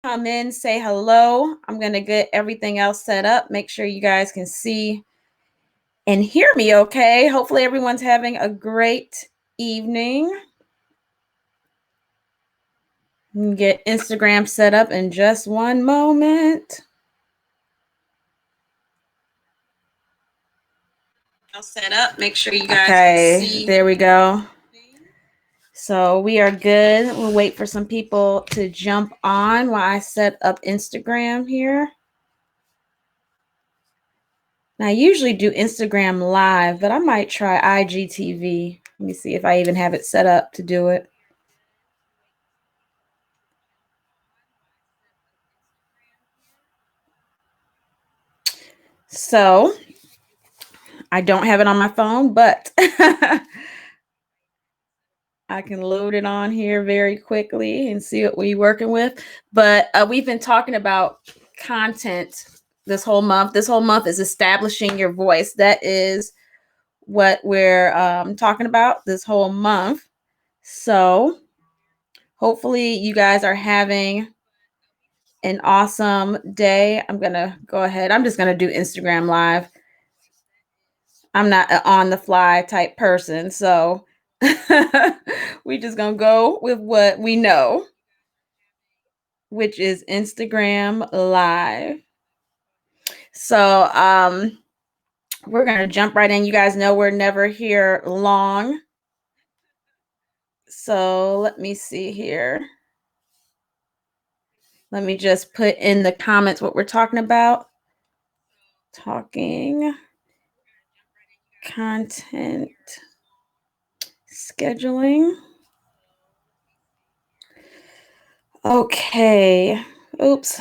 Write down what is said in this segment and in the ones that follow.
come in, say hello. I'm going to get everything else set up. Make sure you guys can see and hear me okay. Hopefully everyone's having a great evening. Get Instagram set up in just one moment. Set up. Make sure you guys can see. There we go. So we are good. We'll wait for some people to jump on while I set up Instagram here. Now, I usually do Instagram live, but I might try IGTV. Let me see if I even have it set up to do it. So I don't have it on my phone, but I can load it on here very quickly and see what we're working with. But we've been talking about content this whole month. This whole month is establishing your voice. That is what we're talking about this whole month. So hopefully you guys are having an awesome day. I'm going to go ahead. I'm just going to do Instagram live. I'm not an on the fly type person. So we just going to go with what we know, which is Instagram live. So we're going to jump right in. You guys know we're never here long. So let me see here. Let me just put in the comments what we're talking about. Talking content scheduling. Okay. Oops.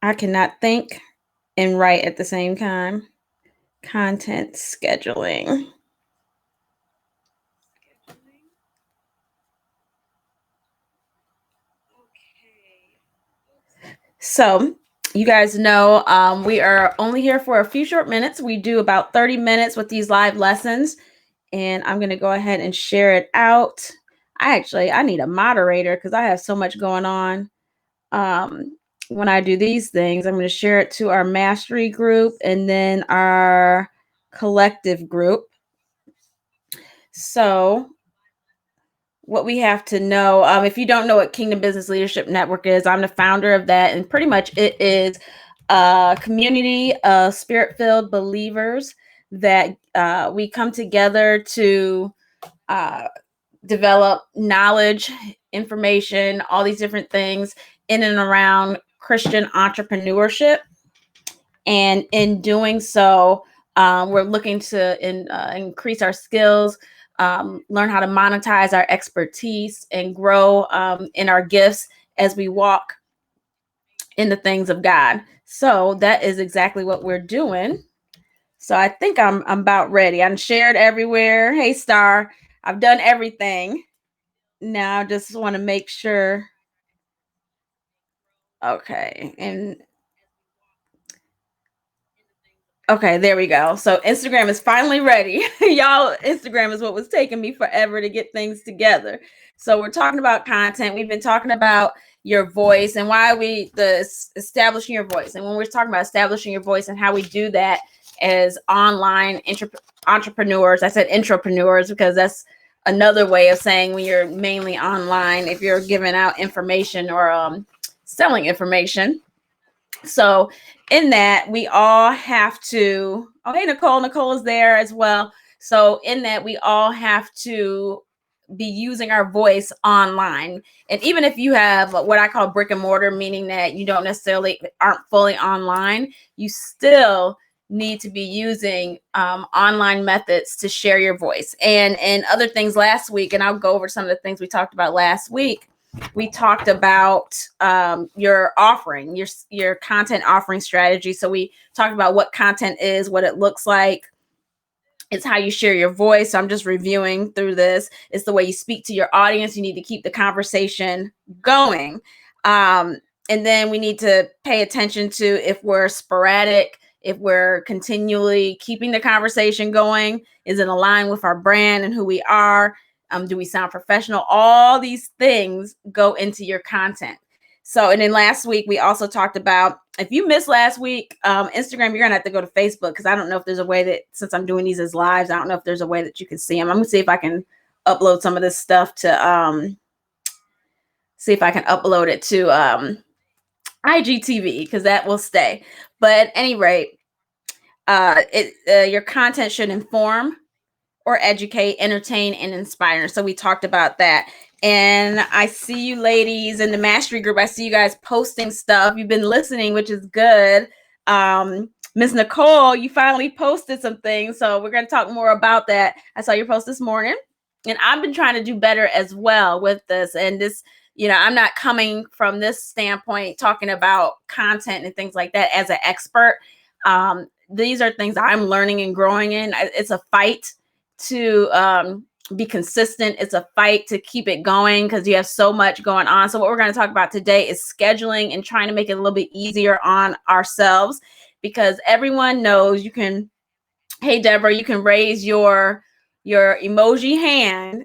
I cannot think and write at the same time. Content scheduling. So you guys know we are only here for a few short minutes. We do about 30 minutes with these live lessons, and I'm going to go ahead and share it out. I need a moderator because I have so much going on. When I do these things, I'm going to share it to our mastery group and then our collective group. So what we have to know, if you don't know what Kingdom Business Leadership Network is, I'm the founder of that, and pretty much it is a community of spirit-filled believers that we come together to develop knowledge, information, all these different things in and around Christian entrepreneurship. And in doing so, we're looking to increase our skills, learn how to monetize our expertise, and grow in our gifts as we walk in the things of God. So that is exactly what we're doing. So I think I'm about ready. I'm shared everywhere. Hey, Star, I've done everything. Now I just want to make sure. Okay. And okay, there we go. So Instagram is finally ready. Y'all, Instagram is what was taking me forever to get things together. So we're talking about content. We've been talking about your voice and why establishing your voice. And when we're talking about establishing your voice and how we do that as online entrepreneurs, I said intrapreneurs because that's another way of saying when you're mainly online, if you're giving out information or selling information. So in that, we all have to, oh, hey, Nicole is there as well. So in that, we all have to be using our voice online. And even if you have what I call brick and mortar, meaning that you don't necessarily aren't fully online, you still need to be using online methods to share your voice and other things last week. And I'll go over some of the things we talked about last week. We talked about your offering, your content offering strategy. So we talked about what content is, what it looks like. It's how you share your voice. So I'm just reviewing through this. It's the way you speak to your audience. You need to keep the conversation going. And then we need to pay attention to if we're sporadic, if we're continually keeping the conversation going, is it aligned with our brand and who we are? Do we sound professional? All these things go into your content. So, and then last week we also talked about, if you missed last week, Instagram, you're gonna have to go to Facebook, because I don't know if there's a way that, since I'm doing these as lives, I don't know if there's a way that you can see them. I'm gonna see if I can upload some of this stuff to see if I can upload it to IGTV, because that will stay. But at any rate, your content should inform or educate, entertain, and inspire. So we talked about that. And I see you ladies in the mastery group. I see you guys posting stuff. You've been listening, which is good. Miss Nicole, you finally posted some things. So we're going to talk more about that. I saw your post this morning. And I've been trying to do better as well with this. And this, I'm not coming from this standpoint talking about content and things like that as an expert. These are things I'm learning and growing in. It's a fight to be consistent. It's a fight to keep it going, because you have so much going on. So what we're going to talk about today is scheduling and trying to make it a little bit easier on ourselves, because everyone knows you can, hey, Deborah, you can raise your emoji hand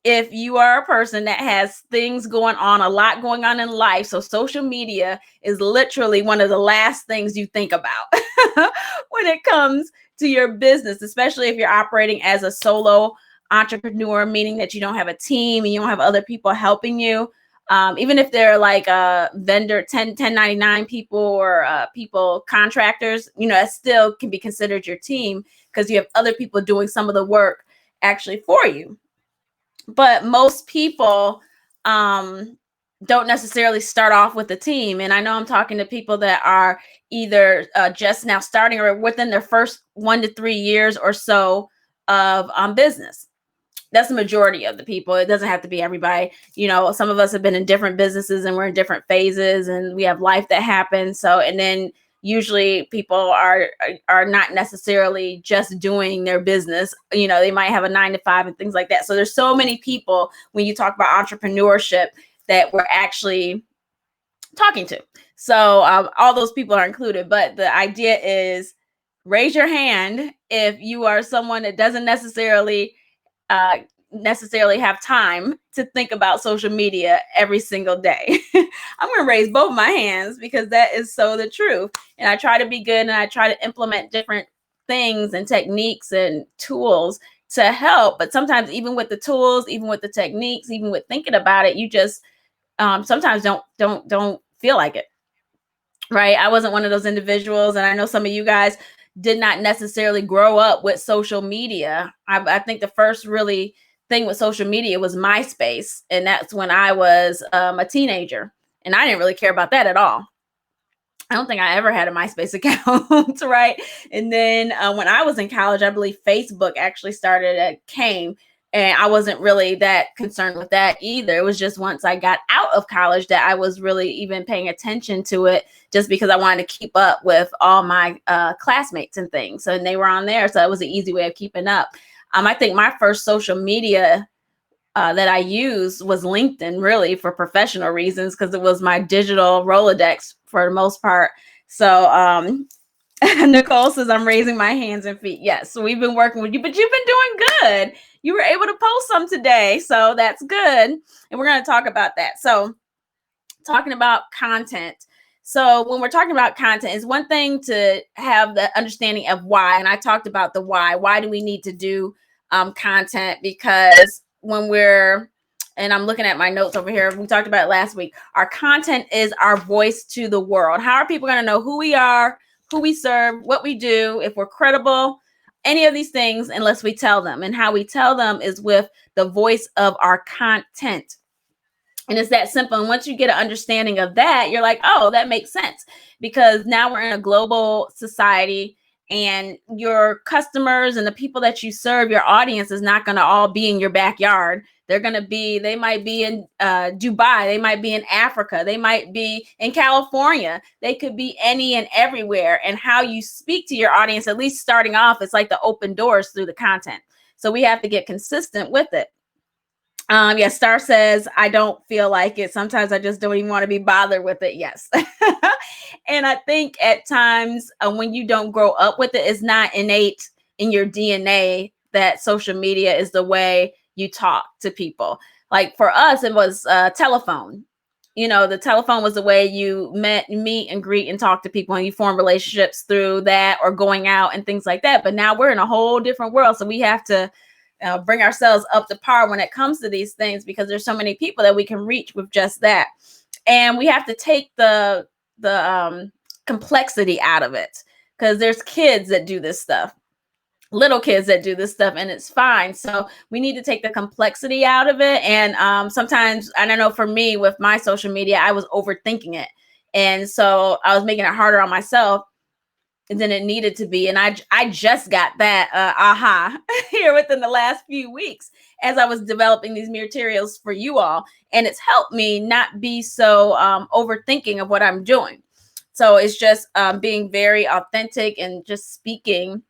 if you are a person that has things going on, a lot going on in life. So social media is literally one of the last things you think about when it comes to your business, especially if you're operating as a solo entrepreneur, meaning that you don't have a team and you don't have other people helping you. Even if they're like vendor 1099 people or people contractors, it still can be considered your team, because you have other people doing some of the work actually for you. But most people don't necessarily start off with a team. And I know I'm talking to people that are either just now starting or within their first 1 to 3 years or so of business. That's the majority of the people. It doesn't have to be everybody. Some of us have been in different businesses and we're in different phases, and we have life that happens. So, and then usually people are not necessarily just doing their business. They might have a 9 to 5 and things like that. So there's so many people when you talk about entrepreneurship that we're actually talking to. So all those people are included. But the idea is, raise your hand if you are someone that doesn't necessarily have time to think about social media every single day. I'm going to raise both my hands, because that is so the truth. And I try to be good, and I try to implement different things and techniques and tools to help. But sometimes even with the tools, even with the techniques, even with thinking about it, you just sometimes don't feel like it. Right. I wasn't one of those individuals. And I know some of you guys did not necessarily grow up with social media. I think the first really thing with social media was MySpace. And that's when I was a teenager. And I didn't really care about that at all. I don't think I ever had a MySpace account, right? And then when I was in college, I believe Facebook actually came. And I wasn't really that concerned with that either. It was just once I got out of college that I was really even paying attention to it, just because I wanted to keep up with all my classmates and things. So, and they were on there. So it was an easy way of keeping up. I think my first social media that I used was LinkedIn, really for professional reasons, because it was my digital Rolodex for the most part. So Nicole says, I'm raising my hands and feet. Yes, so we've been working with you, but you've been doing good. You were able to post some today, so that's good. And we're going to talk about that. So talking about content. So when we're talking about content, it's one thing to have the understanding of why. And I talked about the why. Why do we need to do content? Because when and I'm looking at my notes over here, we talked about it last week, our content is our voice to the world. How are people going to know who we are, who we serve, what we do, if we're credible, any of these things, unless we tell them? And how we tell them is with the voice of our content. And it's that simple. And once you get an understanding of that, you're like, oh, that makes sense, because now we're in a global society, and your customers and the people that you serve, your audience, is not going to all be in your backyard. They might be in Dubai. They might be in Africa. They might be in California. They could be any and everywhere. And how you speak to your audience, at least starting off, it's like the open doors through the content. So we have to get consistent with it. Yes, Star says, I don't feel like it. Sometimes I just don't even want to be bothered with it. Yes. And I think at times when you don't grow up with it, it's not innate in your DNA that social media is the way you talk to people. Like for us, it was telephone. the telephone was the way you meet and greet and talk to people, and you form relationships through that, or going out and things like that. But now we're in a whole different world. So we have to bring ourselves up to par when it comes to these things, because there's so many people that we can reach with just that. And we have to take the complexity out of it, because there's kids that do this stuff, little kids that do this stuff, and it's fine. So we need to take the complexity out of it. And sometimes, I don't know, for me with my social media, I was overthinking it, and so I was making it harder on myself than it needed to be. And I just got that aha here within the last few weeks as I was developing these materials for you all, and it's helped me not be so overthinking of what I'm doing. So it's just being very authentic and just speaking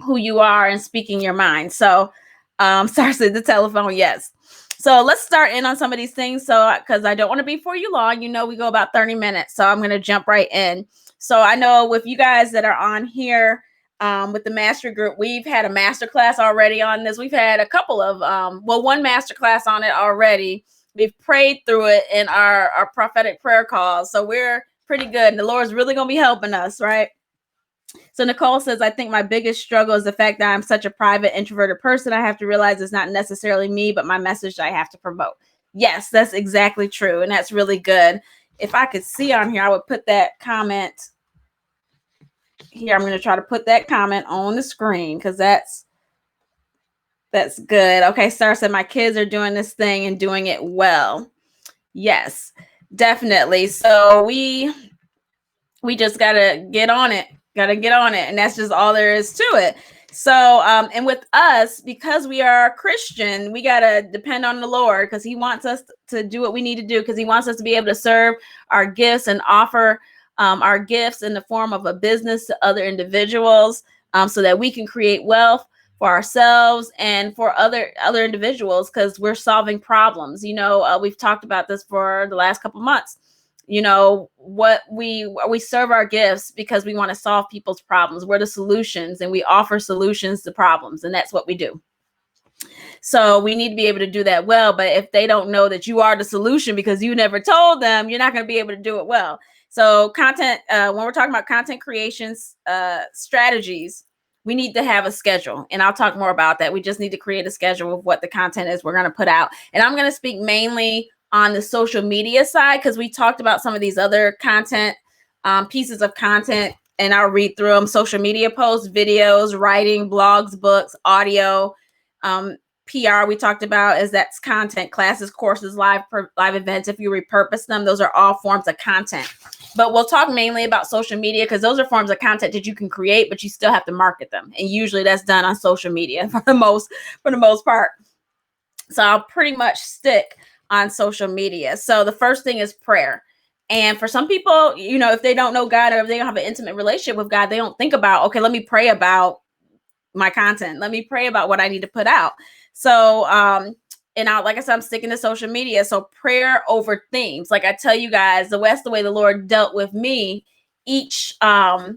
who you are and speaking your mind. So sorry, the telephone, yes. So let's start in on some of these things. So because I don't want to be for you long, we go about 30 minutes. So I'm going to jump right in. So I know with you guys that are on here with the mastery group, we've had a masterclass already on this. We've had a couple of one masterclass on it already. We've prayed through it in our prophetic prayer calls. So we're pretty good, and the Lord's really going to be helping us, right? So Nicole says, I think my biggest struggle is the fact that I'm such a private, introverted person. I have to realize it's not necessarily me, but my message I have to promote. Yes, that's exactly true. And that's really good. If I could see on here, I would put that comment here. I'm going to try to put that comment on the screen, because that's good. Okay, Sarah said, my kids are doing this thing and doing it well. Yes, definitely. So we just got to get on it. And that's just all there is to it. So and with us, because we are Christian, we got to depend on the Lord, because he wants us to do what we need to do, because he wants us to be able to serve our gifts and offer our gifts in the form of a business to other individuals, so that we can create wealth for ourselves and for other individuals, because we're solving problems. We've talked about this for the last couple months. What we serve our gifts because we want to solve people's problems. We're the solutions, and we offer solutions to problems, and that's what we do. So we need to be able to do that well. But if they don't know that you are the solution because you never told them, you're not going to be able to do it well. So content, when we're talking about content creations strategies, we need to have a schedule, and I'll talk more about that. We just need to create a schedule of what the content is we're going to put out. And I'm going to speak mainly on the social media side, because we talked about some of these other content pieces of content, and I'll read through them: social media posts, videos, writing, blogs, books, audio, PR. We talked about as that's content, classes, courses, live events. If you repurpose them, those are all forms of content. But we'll talk mainly about social media, because those are forms of content that you can create, but you still have to market them, and usually that's done on social media for the most part. So I'll pretty much stick on social media. So the first thing is prayer. And for some people, if they don't know God, or if they don't have an intimate relationship with God, they don't think about, okay, let me pray about my content. Let me pray about what I need to put out. So, like I said, I'm sticking to social media. So prayer over themes. Like I tell you guys, that's the way the Lord dealt with me. He dealt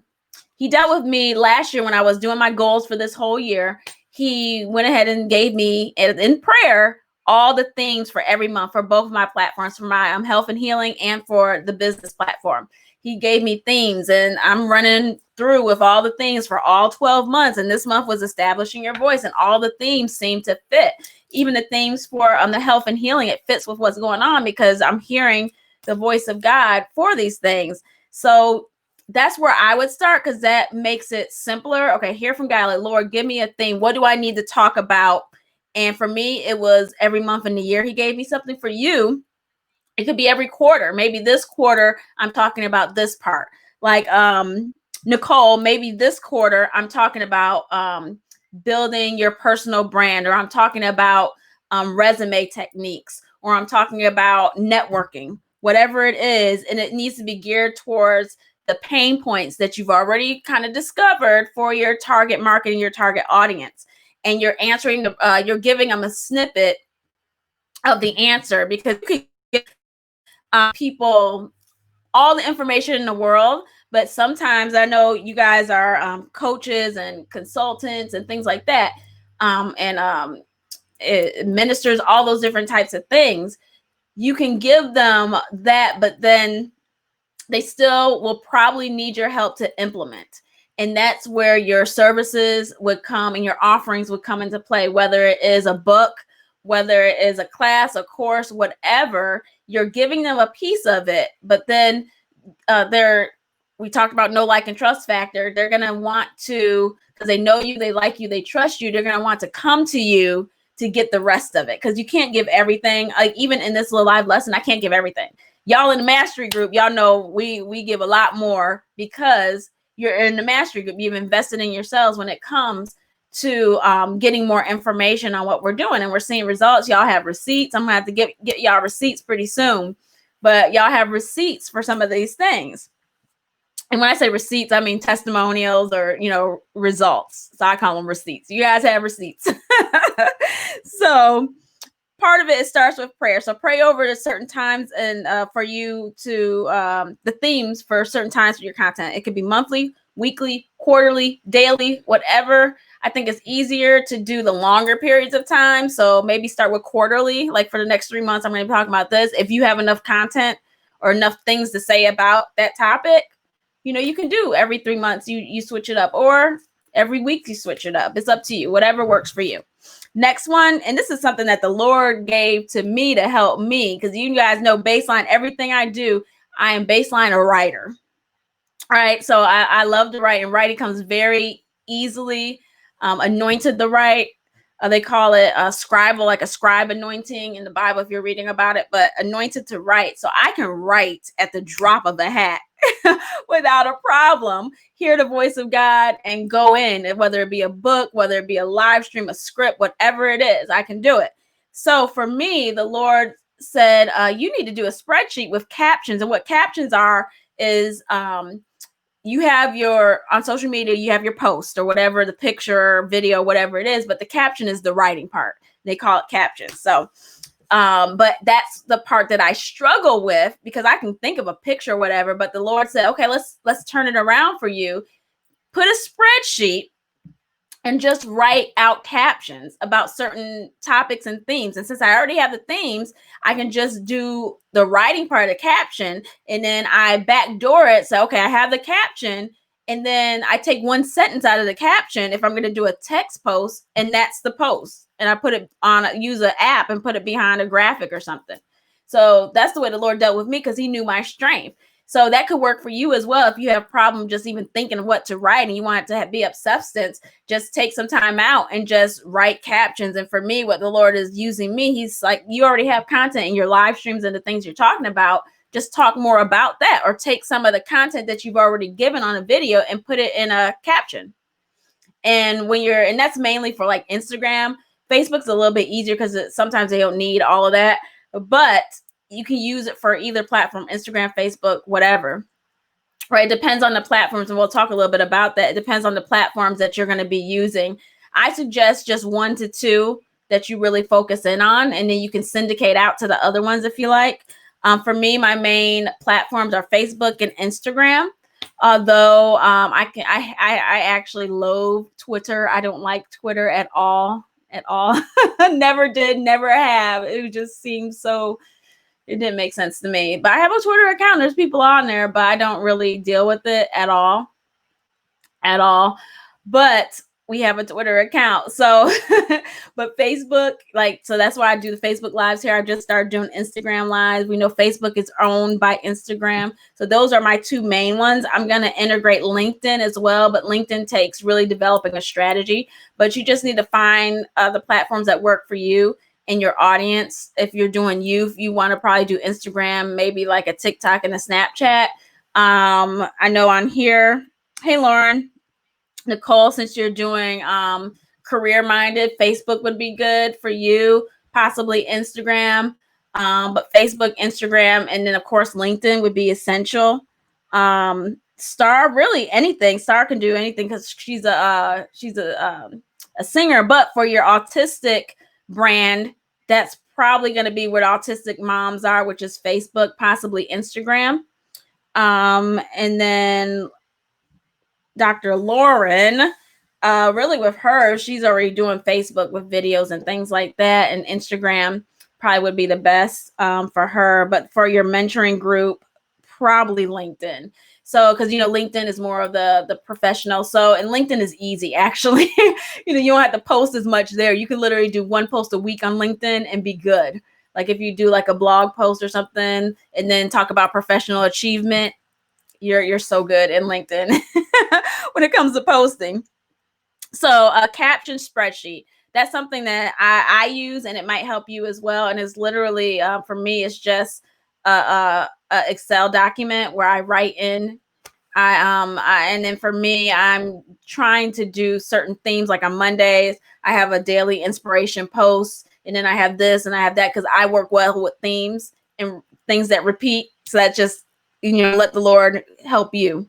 with me last year when I was doing my goals for this whole year. He went ahead and gave me in prayer all the themes for every month for both of my platforms, for my health and healing and for the business platform. He gave me themes, and I'm running through with all the things for all 12 months. And this month was establishing your voice, and all the themes seem to fit. Even the themes for the health and healing, it fits with what's going on, because I'm hearing the voice of God for these things. So that's where I would start, because that makes it simpler. Okay, hear from God, like, Lord, give me a theme. What do I need to talk about? And for me, it was every month in the year. He gave me something. For you, it could be every quarter. Maybe this quarter, I'm talking about this part. Like Nicole, maybe this quarter, I'm talking about building your personal brand, or I'm talking about resume techniques, or I'm talking about networking, whatever it is. And it needs to be geared towards the pain points that you've already kind of discovered for your target market and your target audience. And you're answering, you're giving them a snippet of the answer, because you can give people all the information in the world. But sometimes, I know you guys are coaches and consultants and things like that, and ministers, all those different types of things. you can give them that, but then they still will probably need your help to implement. And that's where your services would come and your offerings would come into play, whether it is a book, whether it is a class, a course, whatever. You're giving them a piece of it, but then we talked about no like and trust factor. They're going to want to, because they know you, they like you, they trust you, they're going to want to come to you to get the rest of it, because you can't give everything. Like even in this little live lesson, I can't give everything. Y'all in the mastery group, y'all know we give a lot more, because you're in the mastery group. You've invested in yourselves when it comes to getting more information on what we're doing, and we're seeing results. Y'all have receipts. I'm gonna have to get y'all receipts pretty soon, but y'all have receipts for some of these things. And when I say receipts, I mean testimonials or, results. So I call them receipts. You guys have receipts. So part of it starts with prayer. So pray over at certain times, and for you to the themes for certain times for your content. It could be monthly, weekly, quarterly, daily, whatever. I think it's easier to do the longer periods of time. So maybe start with quarterly. Like for the next 3 months, I'm going to be talking about this. If you have enough content or enough things to say about that topic, you can do every 3 months, you switch it up, or every week you switch it up. It's up to you, whatever works for you. Next one, and this is something that the Lord gave to me to help me, because you guys know baseline, everything I do, I am baseline a writer. All right, so I love to write, and writing comes very easily. Anointed to write. They call it a scribe, like a scribe anointing in the Bible if you're reading about it, but anointed to write. So I can write at the drop of a hat without a problem, hear the voice of God and go in, whether it be a book, whether it be a live stream, a script, whatever it is, I can do it. So for me, the Lord said, you need to do a spreadsheet with captions. And what captions are is you have on social media, you have your post or whatever, the picture, video, whatever it is, but the caption is the writing part. They call it captions. So, but that's the part that I struggle with, because I can think of a picture or whatever, but the Lord said, okay, let's turn it around for you. Put a spreadsheet and just write out captions about certain topics and themes. And since I already have the themes, I can just do the writing part of the caption, and then I backdoor it. So, okay, I have the caption, and then I take one sentence out of the caption if I'm going to do a text post, and that's the post. And I put it on, use an app and put it behind a graphic or something. So that's the way the Lord dealt with me, because he knew my strength. So that could work for you as well. If you have a problem just even thinking of what to write and you want it to be of substance, just take some time out and just write captions. And for me, what the Lord is using me, he's like, you already have content in your live streams and the things you're talking about. Just talk more about that, or take some of the content that you've already given on a video and put it in a caption. And and that's mainly for like Instagram. Facebook's a little bit easier because sometimes they don't need all of that, but you can use it for either platform, Instagram, Facebook, whatever, right? It depends on the platforms. And we'll talk a little bit about that. It depends on the platforms that you're going to be using. I suggest just 1 to 2 that you really focus in on, and then you can syndicate out to the other ones if you like. For me, my main platforms are Facebook and Instagram. Although I actually loathe Twitter. I don't like Twitter at all. Never did, never have. It just seems so, it didn't make sense to me. But I have a Twitter account. There's people on there, but I don't really deal with it at all. But we have a Twitter account. So, but Facebook, so that's why I do the Facebook lives here. I just started doing Instagram lives. We know Facebook is owned by Instagram. So those are my 2 main ones. I'm going to integrate LinkedIn as well, but LinkedIn takes really developing a strategy. But you just need to find the platforms that work for you and your audience. If you're doing youth, you want to probably do Instagram, maybe like a TikTok and a Snapchat. I know on here, hey, Lauren, Nicole, since you're doing career minded, Facebook would be good for you, possibly Instagram, but Facebook, Instagram, and then of course LinkedIn would be essential. Star, really anything. Star can do anything because she's a singer. But for your autistic brand, that's probably going to be where autistic moms are, which is Facebook, possibly Instagram. And then Dr. Lauren, really with her, she's already doing Facebook with videos and things like that, and Instagram. probably would be the best for her. But for your mentoring group, probably LinkedIn. So, because LinkedIn is more of the professional. So, and LinkedIn is easy actually. You don't have to post as much there. You can literally do one post a week on LinkedIn and be good. Like if you do like a blog post or something, and then talk about professional achievement, you're so good in LinkedIn when it comes to posting. So a caption spreadsheet, that's something that I use, and it might help you as well. And it's literally for me, it's just a Excel document where I write in. And then for me, I'm trying to do certain themes. Like on Mondays, I have a daily inspiration post, and then I have this and I have that, because I work well with themes and things that repeat. So that just, let the Lord help you.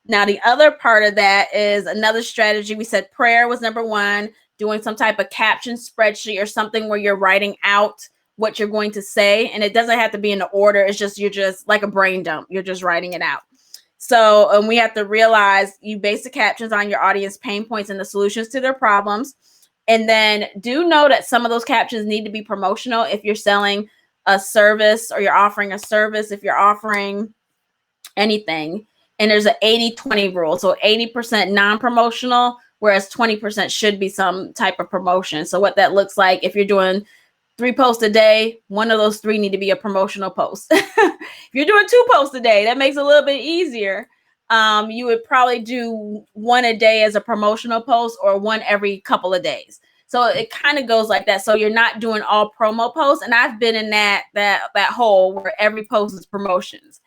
Now, the other part of that is another strategy. We said prayer was number one, doing some type of caption spreadsheet or something where you're writing out what you're going to say. And it doesn't have to be in the order. It's just, you're just like a brain dump. You're just writing it out. So we have to realize you base the captions on your audience pain points and the solutions to their problems. And then do know that some of those captions need to be promotional if you're selling a service or you're offering a service, if you're offering anything. And there's an 80-20 rule. So 80% non-promotional, whereas 20% should be some type of promotion. So what that looks like, if you're doing 3 posts a day, one of those 3 need to be a promotional post. If you're doing 2 posts a day, that makes it a little bit easier. You would probably do 1 a day as a promotional post, or 1 every couple of days. So it kind of goes like that. So you're not doing all promo posts. And I've been in that hole where every post is promotions,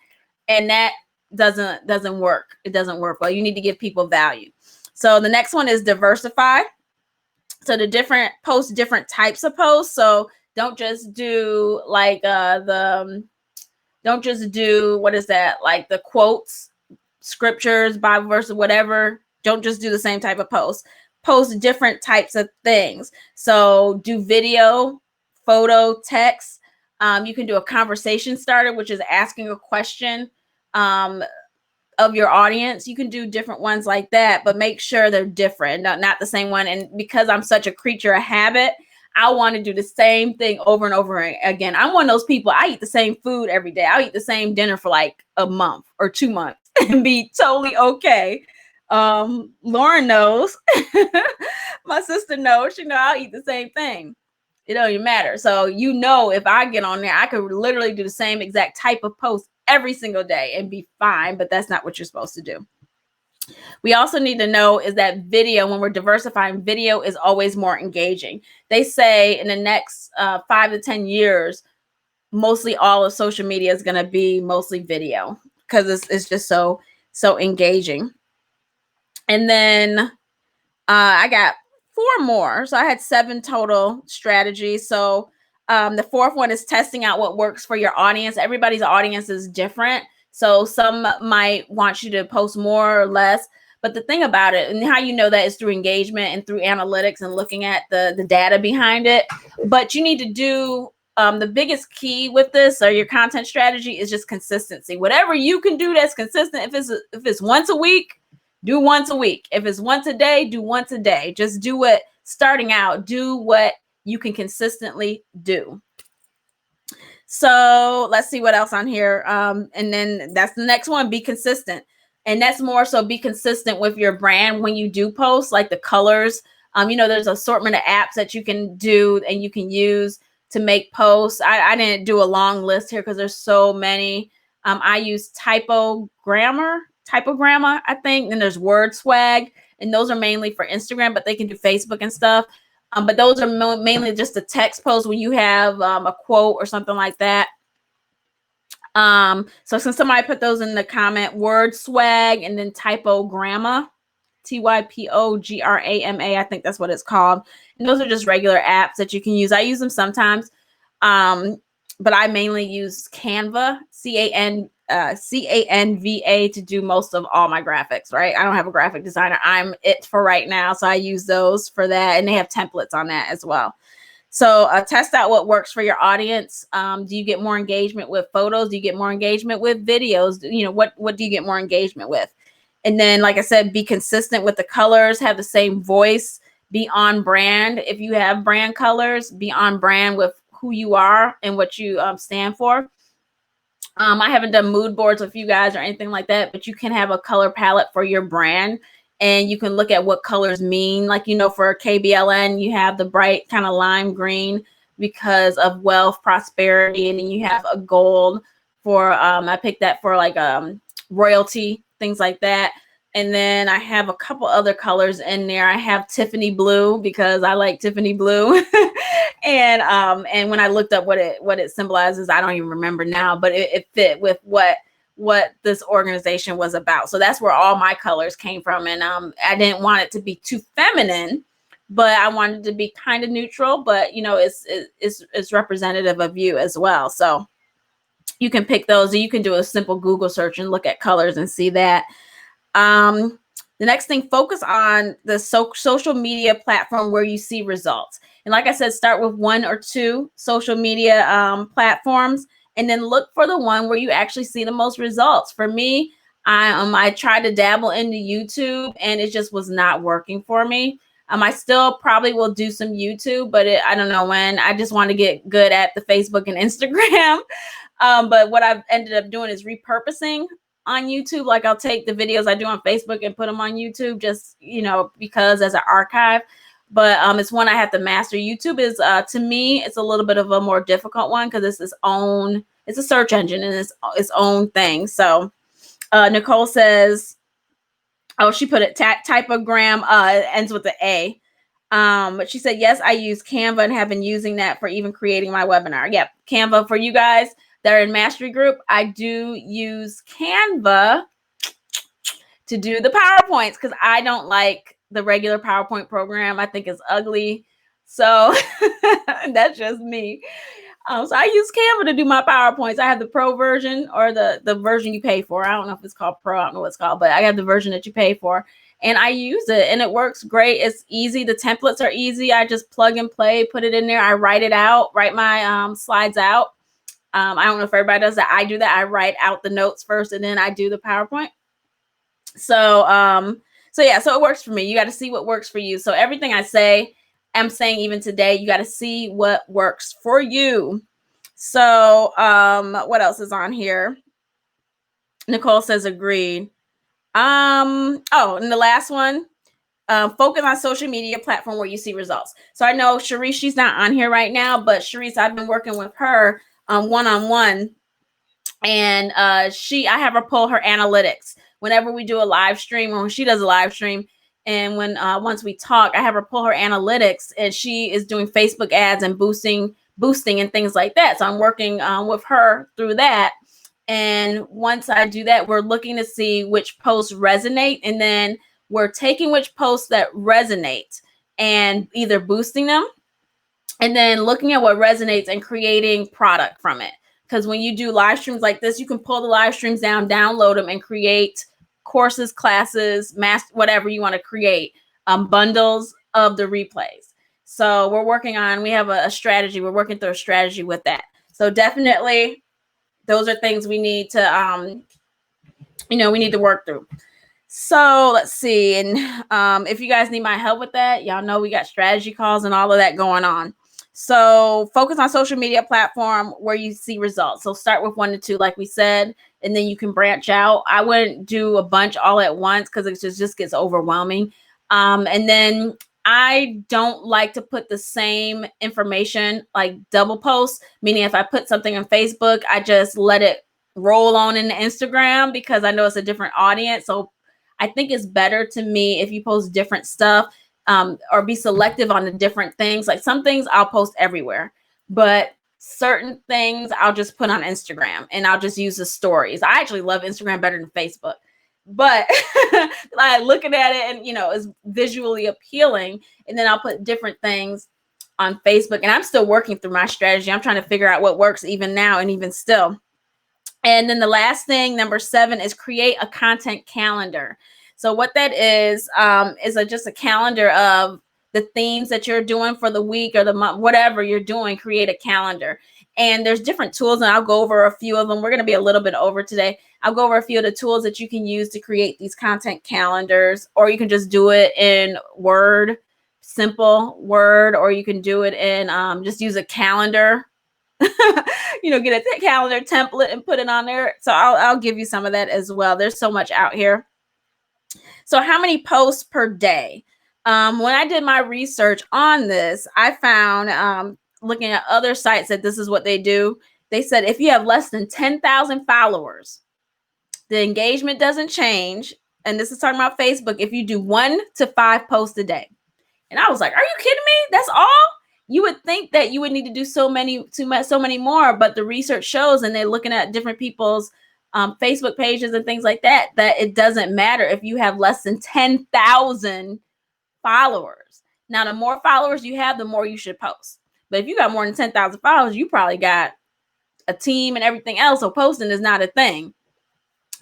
and that doesn't work. It doesn't work well. You need to give people value. So the next one is diversify. So the different posts, different types of posts. So don't just do like don't just do, what is that, like the quotes, scriptures, Bible verses, whatever. Don't just do the same type of post. Post different types of things. So do video, photo, text. You can do a conversation starter, which is asking a question of your audience. You can do different ones like that, but make sure they're different, not the same one. And because I'm such a creature of habit, I want to do the same thing over and over again. I'm one of those people, I eat the same food every day. I'll eat the same dinner for like a month or 2 months and be totally okay. Lauren knows. My sister knows. I'll eat the same thing. It don't even matter. So if I get on there, I could literally do the same exact type of post every single day and be fine, but that's not what you're supposed to do. We also need to know is that video, when we're diversifying, video is always more engaging. They say in the next 5 to 10 years, mostly all of social media is going to be mostly video, because it's just so engaging. And then I got 4 more. So I had 7 total strategies. So the 4th one is testing out what works for your audience. Everybody's audience is different. So some might want you to post more or less. But the thing about it, and how you know that, is through engagement and through analytics and looking at the data behind it. But you need to do the biggest key with this, or your content strategy, is just consistency. Whatever you can do that's consistent. If it's once a week, do once a week. If it's once a day, do once a day. Just do it. Starting out, do what you can consistently do. So let's see what else on here. And then that's the next one, be consistent. And that's more so be consistent with your brand when you do post, like the colors. There's an assortment of apps that you can do and you can use to make posts. I didn't do a long list here because there's so many. I use typogramma, I think. Then there's word swag, and those are mainly for Instagram, but they can do Facebook and stuff. But those are mainly just a text post when you have a quote or something like that. So since somebody put those in the comment, word swag and then typogramma, typograma, I think that's what it's called. And those are just regular apps that you can use. I use them sometimes, but I mainly use Canva, Canva, to do most of all my graphics, right? I don't have a graphic designer. I'm it for right now. So I use those for that. And they have templates on that as well. So test out what works for your audience. Do you get more engagement with photos? Do you get more engagement with videos? What do you get more engagement with? And then, like I said, be consistent with the colors, have the same voice, be on brand. If you have brand colors, be on brand with who you are and what you stand for. I haven't done mood boards with you guys or anything like that, but you can have a color palette for your brand and you can look at what colors mean. Like, you know, for KBLN, you have the bright kind of lime green because of wealth, prosperity. And then you have a gold for, I picked that for like royalty, things like that. And then I have a couple other colors in there. I have Tiffany blue because I like Tiffany blue. And when I looked up what it symbolizes, I don't even remember now, but it fit with what this organization was about. So that's where all my colors came from. And I didn't want it to be too feminine, but I wanted to be kind of neutral, but you know, it's representative of you as well. So you can pick those, or you can do a simple Google search and look at colors and see that. The next thing, focus on the social media platform where you see results. And like I said, start with 1 or 2 social media platforms, and then look for the one where you actually see the most results. For me, I tried to dabble into YouTube, and it just was not working for me. I still probably will do some YouTube, but I don't know when. I just want to get good at the Facebook and Instagram. But what I've ended up doing is repurposing on YouTube. Like I'll take the videos I do on Facebook and put them on YouTube, just, you know, because as an archive. But it's one I have to master. YouTube is, to me, it's a little bit of a more difficult one because it's it's a search engine and it's its own thing. So Nicole says, oh, she put it, typogram ends with the A. But she said, yes, I use Canva and have been using that for even creating my webinar. Yep, Canva for you guys that are in Mastery Group. I do use Canva to do the PowerPoints because I don't like the regular PowerPoint program. I think it's ugly. So that's just me. So I use Canva to do my PowerPoints. I have the pro version, or the version you pay for. I don't know if it's called pro. I don't know what it's called, but I have the version that you pay for. And I use it and it works great. It's easy. The templates are easy. I just plug and play, put it in there. I write it out, write my slides out. I don't know if everybody does that. I do that. I write out the notes first and then I do the PowerPoint. So yeah, so it works for me. You got to see what works for you. So everything I say, I'm saying even today, you got to see what works for you. So what else is on here? Nicole says agreed. Oh, and the last one, focus on social media platform where you see results. So I know Sharice, she's not on here right now, but Sharice, I've been working with her one-on-one, and I have her pull her analytics whenever we do a live stream, or when she does a live stream. And when once we talk, I have her pull her analytics, and she is doing Facebook ads and boosting and things like that. So I'm working with her through that. And once I do that, we're looking to see which posts resonate. And then we're taking which posts that resonate and either boosting them, and then looking at what resonates and creating product from it. Because when you do live streams like this, you can pull the live streams down, download them, and create courses, classes, whatever you want to create, bundles of the replays. So we have a strategy. We're working through a strategy with that. So definitely those are things we need to, we need to work through. So let's see. And if you guys need my help with that, y'all know we got strategy calls and all of that going on. So focus on social media platform where you see results. So start with 1 to 2, like we said, and then you can branch out. I wouldn't do a bunch all at once because it just gets overwhelming. And then I don't like to put the same information, like double post, meaning if I put something on Facebook, I just let it roll on into Instagram because I know it's a different audience. So I think it's better to me if you post different stuff, or be selective on the different things. Like some things I'll post everywhere, but certain things I'll just put on Instagram and I'll just use the stories. I actually love Instagram better than Facebook, but like looking at it and, it's visually appealing. And then I'll put different things on Facebook, and I'm still working through my strategy. I'm trying to figure out what works even now and even still. And then the last thing, number 7, is create a content calendar. So what that is just a calendar of the themes that you're doing for the week or the month, whatever you're doing, create a calendar. And there's different tools, and I'll go over a few of them. We're going to be a little bit over today. I'll go over a few of the tools that you can use to create these content calendars, or you can just do it in Word, simple Word, or you can do it in just use a calendar get a calendar template and put it on there. So I'll give you some of that as well. There's so much out here. So how many posts per day? When I did my research on this, I found, looking at other sites, that this is what they do. They said if you have less than 10,000 followers, the engagement doesn't change. And this is talking about Facebook. If you do 1 to 5 posts a day. And I was like, are you kidding me? That's all? You would think that you would need to do so many more, but the research shows, and they're looking at different people's Facebook pages and things like that, that it doesn't matter if you have less than 10,000 followers. Now, the more followers you have, the more you should post. But if you got more than 10,000 followers, you probably got a team and everything else, so posting is not a thing.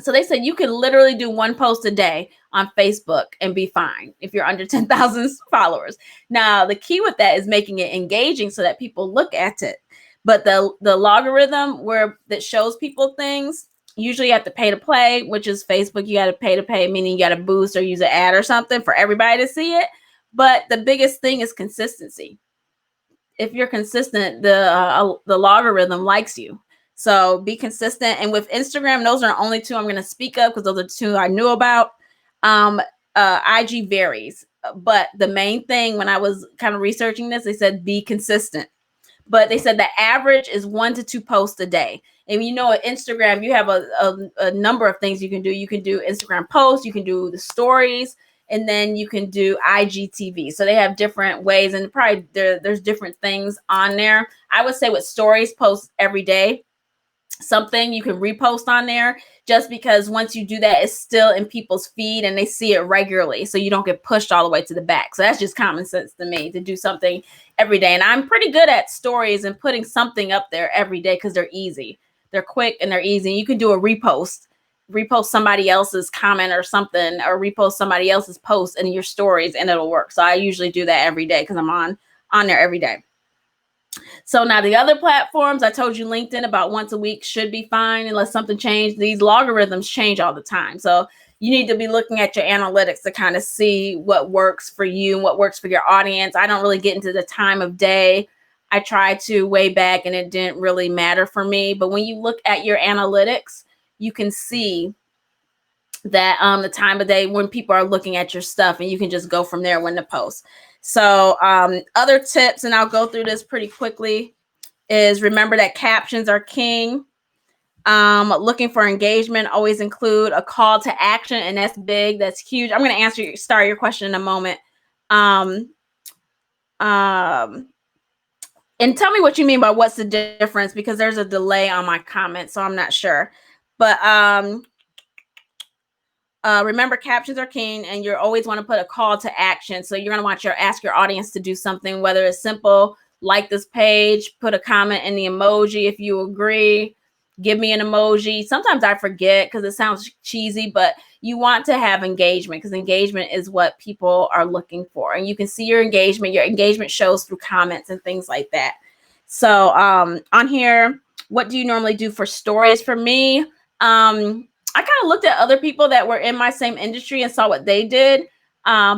So they said you can literally do 1 post a day on Facebook and be fine if you're under 10,000 followers. Now, the key with that is making it engaging so that people look at it. But the logarithm that shows people things, usually you have to pay to play, which is Facebook. You got to pay to pay, meaning you got to boost or use an ad or something for everybody to see it. But the biggest thing is consistency. If you're consistent, the logarithm likes you. So be consistent. And with Instagram, those are the only 2 I'm going to speak of because those are 2 I knew about. IG varies. But the main thing when I was kind of researching this, they said be consistent. But they said the average is 1 to 2 posts a day. And at Instagram, you have a number of things you can do. You can do Instagram posts, you can do the stories, and then you can do IGTV. So they have different ways, and probably there's different things on there. I would say with stories, post every day. Something you can repost on there, just because once you do that, it's still in people's feed and they see it regularly, so you don't get pushed all the way to the back. So that's just common sense to me, to do something every day. And I'm pretty good at stories and putting something up there every day because they're easy, they're quick, and they're easy. You can do a repost somebody else's comment or something, or repost somebody else's post in your stories, and it'll work. So I usually do that every day because I'm on there every day. So now the other platforms, I told you LinkedIn about once a week should be fine unless something changed. These logarithms change all the time. So you need to be looking at your analytics to kind of see what works for you and what works for your audience. I don't really get into the time of day. I tried to way back and it didn't really matter for me. But when you look at your analytics, you can see that the time of day when people are looking at your stuff, and you can just go from there when to post. So other tips, and I'll go through this pretty quickly, is remember that captions are king. Looking for engagement, always include a call to action, and that's big. That's huge. I'm going to start your question in a moment. And tell me what you mean by what's the difference, because there's a delay on my comment, so I'm not sure. But remember, captions are king, and you always want to put a call to action. So you're going to want ask your audience to do something, whether it's simple, like this page, put a comment in the emoji if you agree, give me an emoji. Sometimes I forget because it sounds cheesy, but you want to have engagement, because engagement is what people are looking for. And you can see your engagement shows through comments and things like that. So on here, what do you normally do for stories? For me, I kind of looked at other people that were in my same industry and saw what they did,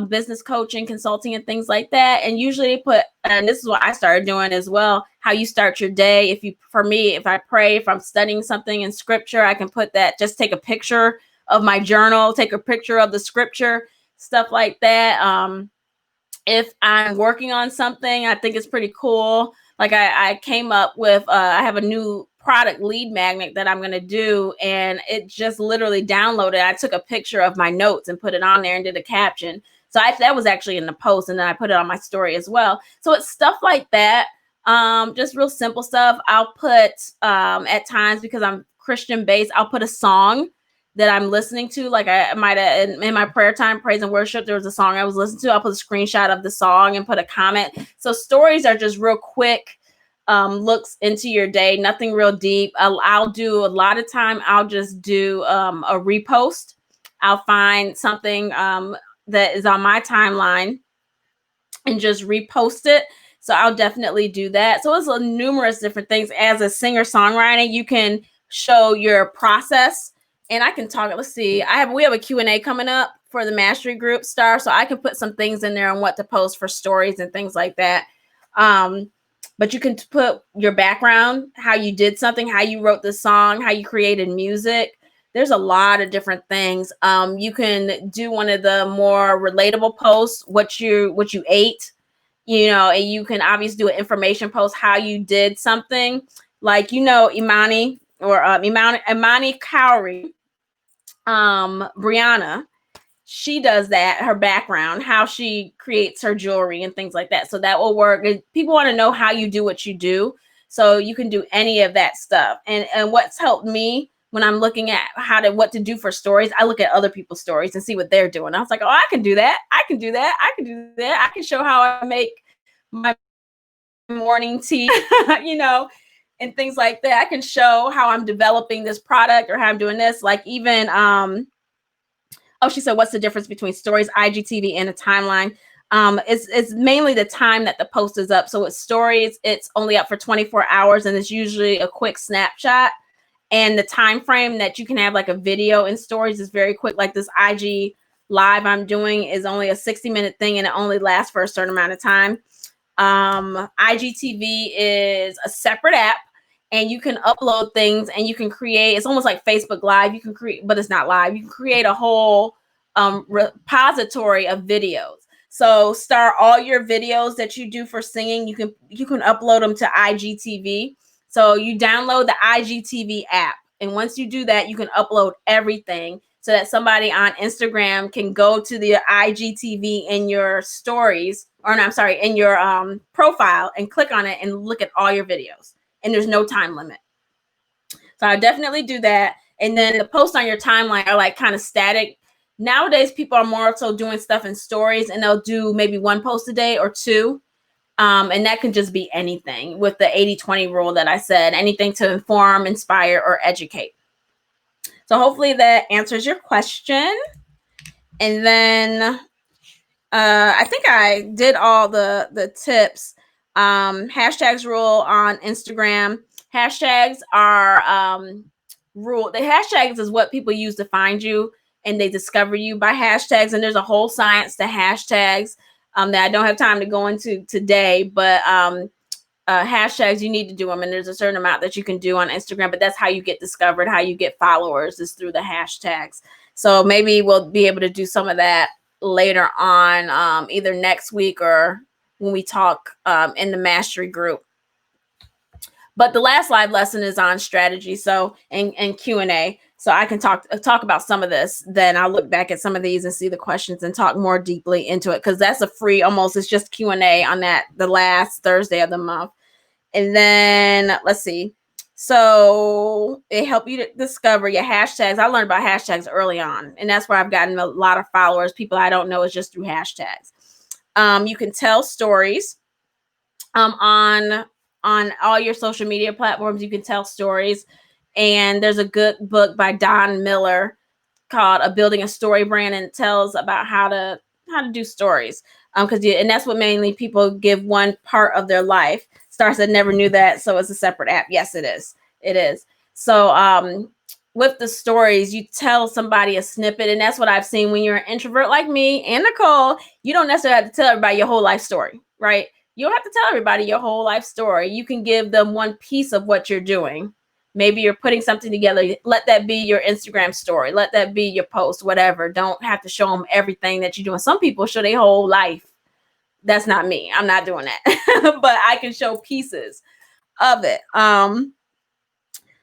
business coaching, consulting, and things like that. And usually they put, and this is what I started doing as well, how you start your day. For me, if I pray, if I'm studying something in scripture, I can put that, just take a picture of my journal, take a picture of the scripture, stuff like that. If I'm working on something, I think it's pretty cool. Like I came up with, I have a new product lead magnet that I'm going to do, and it just literally downloaded. I took a picture of my notes and put it on there and did a caption. So that was actually in the post, and then I put it on my story as well. So it's stuff like that. Just real simple stuff. I'll put, at times, because I'm Christian based, I'll put a song that I'm listening to. Like I might have in my prayer time, praise and worship, there was a song I was listening to. I'll put a screenshot of the song and put a comment. So stories are just real quick looks into your day, nothing real deep. I'll do a lot of time. I'll just do a repost. I'll find something that is on my timeline and just repost it. So I'll definitely do that. So it's numerous different things. As a singer-songwriter, you can show your process. And I can talk, let's see, we have a Q&A coming up for the Mastery Group Star. So I can put some things in there on what to post for stories and things like that. but you can put your background, how you did something, how you wrote the song, how you created music. There's a lot of different things. You can do one of the more relatable posts, what you ate, and you can obviously do an information post, how you did something. Like, Imani Cowrie, Brianna, she does that, her background, how she creates her jewelry and things like that. So that will work. People want to know how you do what you do. So you can do any of that stuff. And what's helped me when I'm looking at what to do for stories, I look at other people's stories and see what they're doing. I was like, oh, I can do that. I can do that. I can do that. I can show how I make my morning tea, and things like that. I can show how I'm developing this product or how I'm doing this. Like even, she said, what's the difference between stories, IGTV, and a timeline? It's mainly the time that the post is up. So with stories, it's only up for 24 hours, and it's usually a quick snapshot. And the time frame that you can have like a video in stories is very quick. Like this IG live I'm doing is only a 60-minute thing, and it only lasts for a certain amount of time. IGTV is a separate app, and you can upload things, and you can create, it's almost like Facebook Live. You can create, but it's not live. You can create a whole repository of videos. So start all your videos that you do for singing. You can upload them to IGTV. So you download the IGTV app, and once you do that, you can upload everything so that somebody on Instagram can go to the IGTV in your stories, in your profile, and click on it and look at all your videos. And there's no time limit. So I definitely do that. And then the posts on your timeline are like kind of static. Nowadays, people are more so doing stuff in stories, and they'll do maybe one post a day or two. And that can just be anything with the 80-20 rule that I said, anything to inform, inspire, or educate. So hopefully that answers your question. And then I think I did all the tips. Hashtags rule on Instagram. Hashtags are rule. The hashtags is what people use to find you, and they discover you by hashtags. And there's a whole science to hashtags that I don't have time to go into today, but hashtags, you need to do them, and there's a certain amount that you can do on Instagram, but that's how you get discovered, how you get followers, is through the hashtags. So maybe we'll be able to do some of that later on, either next week or when we talk in the mastery group. But the last live lesson is on strategy, so and Q&A. So I can talk about some of this. Then I'll look back at some of these and see the questions and talk more deeply into it, because that's a free, almost, it's just Q&A on the last Thursday of the month. And then let's see. So it helped you to discover your hashtags. I learned about hashtags early on, and that's where I've gotten a lot of followers. People I don't know is just through hashtags. You can tell stories on all your social media platforms. You can tell stories. And there's a good book by Don Miller called Building a Story Brand, and it tells about how to do stories. And that's what mainly people give one part of their life. Stars that never knew that. So it's a separate app. Yes, it is. It is. So with the stories, you tell somebody a snippet. And that's what I've seen when you're an introvert like me and Nicole. You don't necessarily have to tell everybody your whole life story, right? You don't have to tell everybody your whole life story. You can give them one piece of what you're doing. Maybe you're putting something together. Let that be your Instagram story. Let that be your post, whatever. Don't have to show them everything that you're doing. Some people show their whole life. That's not me. I'm not doing that. But I can show pieces of it.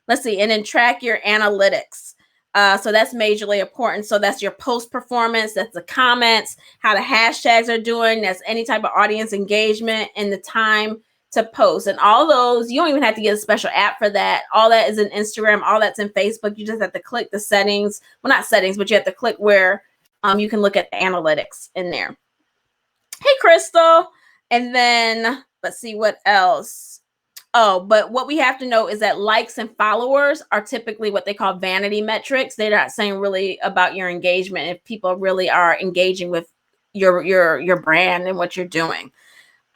Let's see. And then track your analytics. So that's majorly important. So that's your post performance. That's the comments, how the hashtags are doing. That's any type of audience engagement and the time to post. And all those, you don't even have to get a special app for that. All that is in Instagram. All that's in Facebook. You just have to click the settings. Well, not settings, but you have to click where you can look at the analytics in there. Hey, Crystal. And then let's see what else. Oh, but what we have to know is that likes and followers are typically what they call vanity metrics. They're not saying really about your engagement, if people really are engaging with your brand and what you're doing.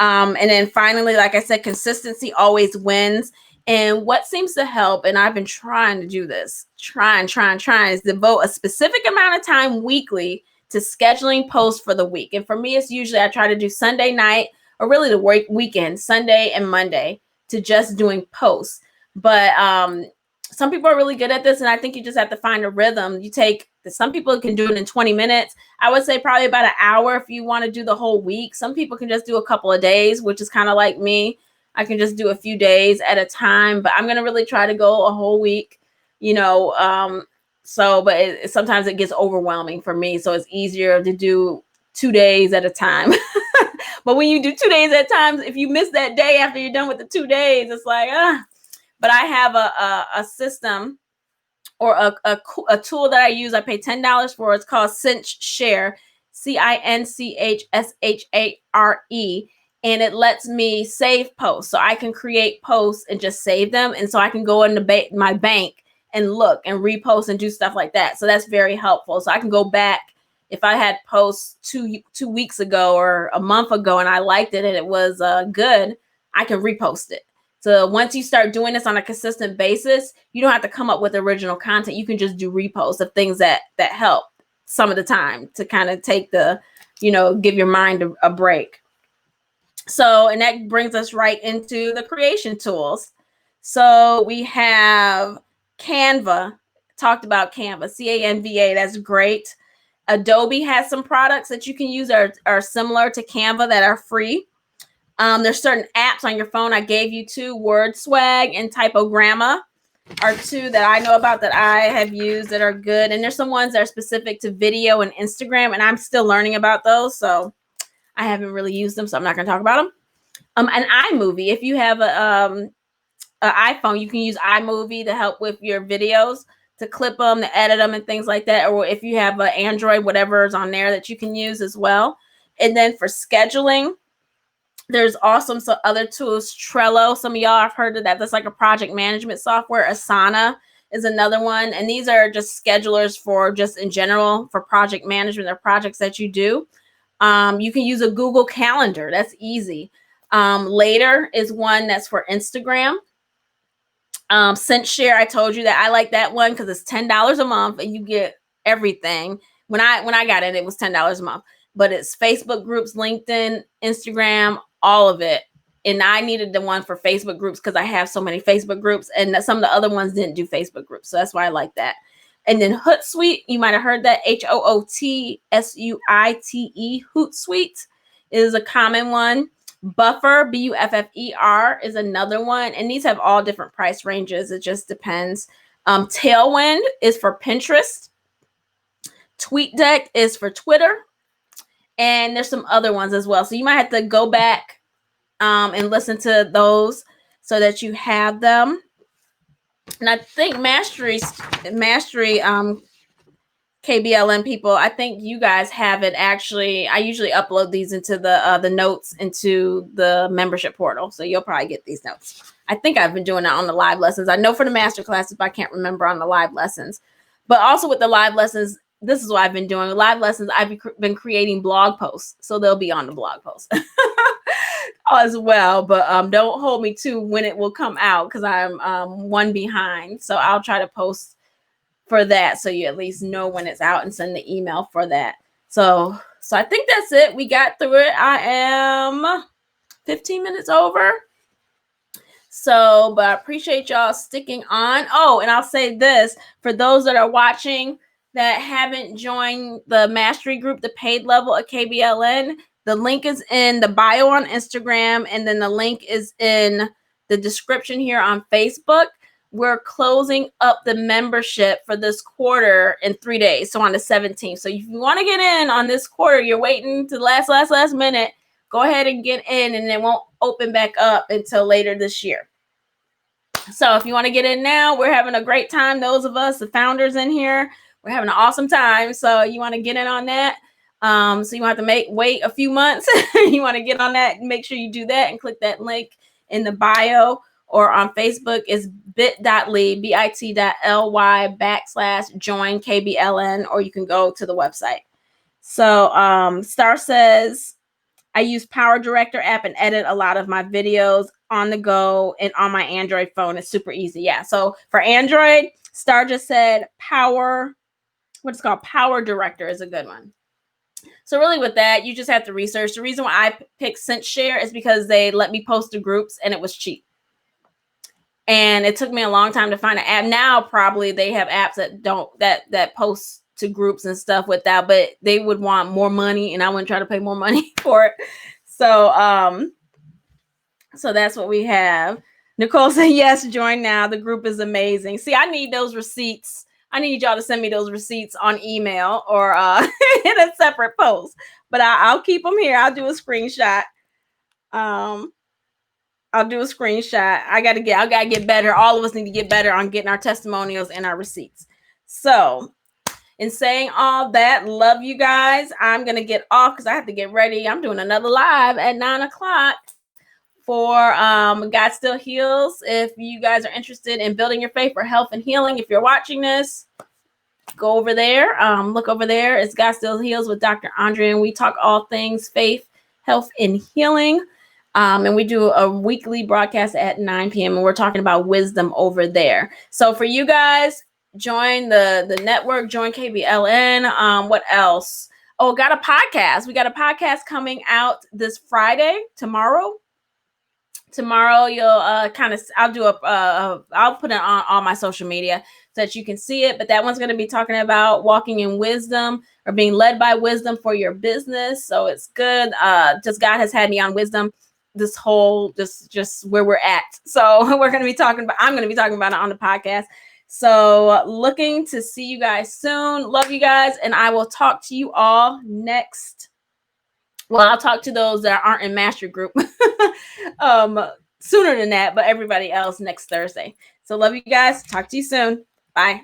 And then finally, like I said, consistency always wins. And what seems to help, and I've been trying to do this, is devote a specific amount of time weekly to scheduling posts for the week. And for me, it's usually I try to do Sunday night or really the weekend, Sunday and Monday, to just doing posts. But some people are really good at this, and I think you just have to find a rhythm. Some people can do it in 20 minutes. I would say probably about an hour if you want to do the whole week. Some people can just do a couple of days, which is kind of like me. I can just do a few days at a time, but I'm going to really try to go a whole week, but sometimes it gets overwhelming for me. So it's easier to do 2 days at a time. But when you do 2 days at a time, if you miss that day after you're done with the 2 days, it's like, But I have a system or a tool that I use. I pay $10 for. It's called Cinch Share, CINCHSHARE. And it lets me save posts. So I can create posts and just save them. And so I can go into my bank and look and repost and do stuff like that. So that's very helpful. So I can go back. If I had posts 2 weeks ago or a month ago and I liked it and it was good, I can repost it. So once you start doing this on a consistent basis, you don't have to come up with original content. You can just do reposts of things that help some of the time to kind of take give your mind a break. So, and that brings us right into the creation tools. So we have Canva. Talked about Canva, CANVA. That's great. Adobe has some products that you can use that are similar to Canva that are free. There's certain apps on your phone. I gave you 2, WordSwag and Typogramma are 2 that I know about that I have used that are good. And there's some ones that are specific to video and Instagram, and I'm still learning about those. So I haven't really used them, so I'm not going to talk about them. An iMovie. If you have an iPhone, you can use iMovie to help with your videos, to clip them, to edit them, and things like that. Or if you have an Android, whatever is on there that you can use as well. And then for scheduling, there's also some other tools. Trello. Some of y'all have heard of that. That's like a project management software. Asana is another one. And these are just schedulers for just in general for project management or projects that you do. You can use a Google Calendar. That's easy. Later is one that's for Instagram. Cinch Share, I told you that I like that one because it's $10 a month and you get everything. When I got it was $10 a month. But it's Facebook groups, LinkedIn, Instagram, all of it. And I needed the one for Facebook groups because I have so many Facebook groups, and some of the other ones didn't do Facebook groups. So that's why I like that. And then Hootsuite, you might have heard that, HOOTSUITE, Hootsuite is a common one. Buffer, BUFFER is another one. And these have all different price ranges. It just depends. Tailwind is for Pinterest. TweetDeck is for Twitter. And there's some other ones as well. So you might have to go back and listen to those so that you have them. And I think Mastery KBLN people, I think you guys have it actually. I usually upload these into the notes into the membership portal. So you'll probably get these notes. I think I've been doing that on the live lessons. I know for the masterclasses, but I can't remember on the live lessons. But also with the live lessons, this is what I've been doing. With live lessons, I've been creating blog posts. So they'll be on the blog post as well. But don't hold me to when it will come out because I'm one behind. So I'll try to post for that so you at least know when it's out and send the email for that. So I think that's it. We got through it. I am 15 minutes over. So, but I appreciate y'all sticking on. Oh, and I'll say this for those that are watching that haven't joined the mastery group, the paid level at KBLN, the link is in the bio on Instagram, and then the link is in the description here on Facebook. We're closing up the membership for this quarter in 3 days, so on the 17th. So if you want to get in on this quarter, you're waiting to the last minute, go ahead and get in, and it won't open back up until later this year. So if you want to get in now, we're having a great time. Those of us, the founders in here, we're having an awesome time. So you want to get in on that. So you want to wait a few months. You want to get on that, make sure you do that and click that link in the bio. Or on Facebook is bit.ly, bit.ly/join KBLN, or you can go to the website. So Star says, I use Power Director app and edit a lot of my videos on the go and on my Android phone. It's super easy. Yeah. So for Android, Star just said Power Director is a good one. So really with that, you just have to research. The reason why I picked SenseShare is because they let me post to groups and it was cheap. And it took me a long time to find an app. Now probably they have apps that post to groups and stuff with that, but they would want more money and I wouldn't try to pay more money for it. So so that's what we have. Nicole said, yes, join now. The group is amazing. See, I need those receipts. I need y'all to send me those receipts on email or in a separate post. But I'll keep them here. I'll do a screenshot. I'll do a screenshot. I gotta get better. All of us need to get better on getting our testimonials and our receipts. So in saying all that, love you guys. I'm gonna get off because I have to get ready. I'm doing another live at 9:00 for God Still Heals. If you guys are interested in building your faith for health and healing, if you're watching this, go over there. Look over there. It's God Still Heals with Dr. Andrea, and we talk all things faith, health, and healing. And we do a weekly broadcast at 9 p.m. and we're talking about wisdom over there. So for you guys, join the network, join KBLN. What else? Oh, got a podcast. We got a podcast coming out this Friday, tomorrow. You'll I'll put it on all my social media so that you can see it. But that one's going to be talking about walking in wisdom or being led by wisdom for your business. So it's good. Just God has had me on wisdom this whole just where we're at. So I'm going to be talking about it on the podcast. So looking to see you guys soon. Love you guys. And I will talk to you all next. Well, I'll talk to those that aren't in master group sooner than that, but everybody else next Thursday. So love you guys. Talk to you soon. Bye.